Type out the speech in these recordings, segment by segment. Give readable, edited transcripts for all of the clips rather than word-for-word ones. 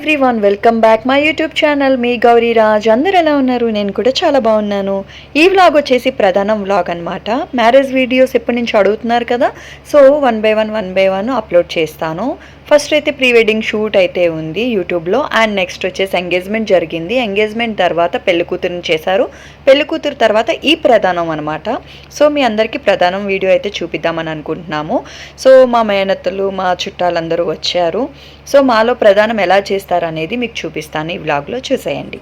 Everyone, welcome back my YouTube channel. మీ గౌరీ రాజ్. అందరు ఎలా ఉన్నారు? నేను కూడా చాలా బాగున్నాను. ఈ వ్లాగ్ వచ్చేసి ప్రధానం వ్లాగ్ అనమాట. మ్యారేజ్ వీడియోస్ ఎప్పటి నుంచి అడుగుతున్నారు కదా, so one by one upload చేస్తాను. ఫస్ట్ అయితే ప్రీ వెడ్డింగ్ షూట్ అయితే ఉంది యూట్యూబ్లో, అండ్ నెక్స్ట్ వచ్చేసి ఎంగేజ్మెంట్ జరిగింది. ఎంగేజ్మెంట్ తర్వాత పెళ్లి కూతురుని చేశారు. పెళ్లి కూతురు తర్వాత ఈ ప్రధానం అనమాట. సో మీ అందరికీ ప్రధానం వీడియో అయితే చూపిద్దామని అనుకుంటున్నాము. సో మా మేనత్తలు, మా చుట్టాలందరూ వచ్చారు. సో మాలో ప్రధానం ఎలా చేస్తారు అనేది మీకు చూపిస్తాను. ఈ వ్లాగ్లో చూసేయండి.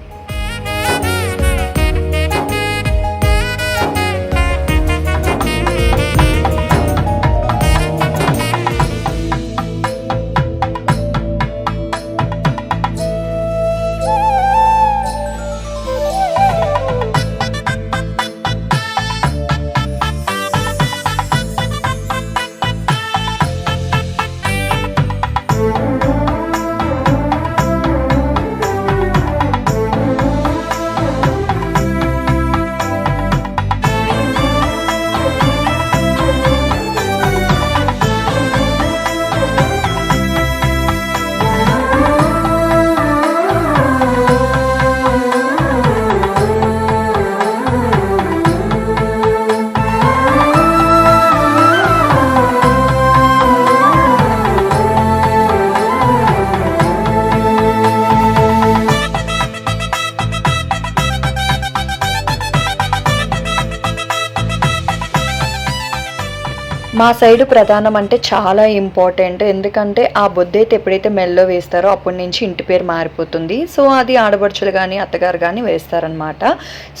మా సైడు ప్రధానం అంటే చాలా ఇంపార్టెంట్. ఎందుకంటే ఆ బొద్దైతే ఎప్పుడైతే మెల్లో వేస్తారో అప్పటి నుంచి ఇంటి పేరు మారిపోతుంది. సో అది ఆడపడుచులు కానీ అత్తగారు కానీ వేస్తారనమాట.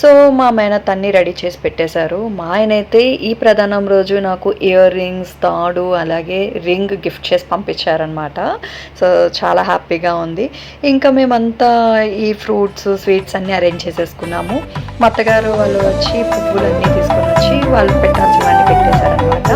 సో మా మేనత్ అన్నీ రెడీ చేసి పెట్టేశారు. మా ఆయన అయితే ఈ ప్రధానం రోజు నాకు ఇయర్ రింగ్స్, తాడు, అలాగే రింగ్ గిఫ్ట్ చేసి పంపించారనమాట. సో చాలా హ్యాపీగా ఉంది. ఇంకా మేమంతా ఈ ఫ్రూట్స్, స్వీట్స్ అన్నీ అరేంజ్ చేసేసుకున్నాము. మా అత్తగారు వాళ్ళు వచ్చి పువ్వులన్నీ తీసుకొని వచ్చి వాళ్ళు పెట్టాల్సినవన్నీ పెట్టేశారనమాట.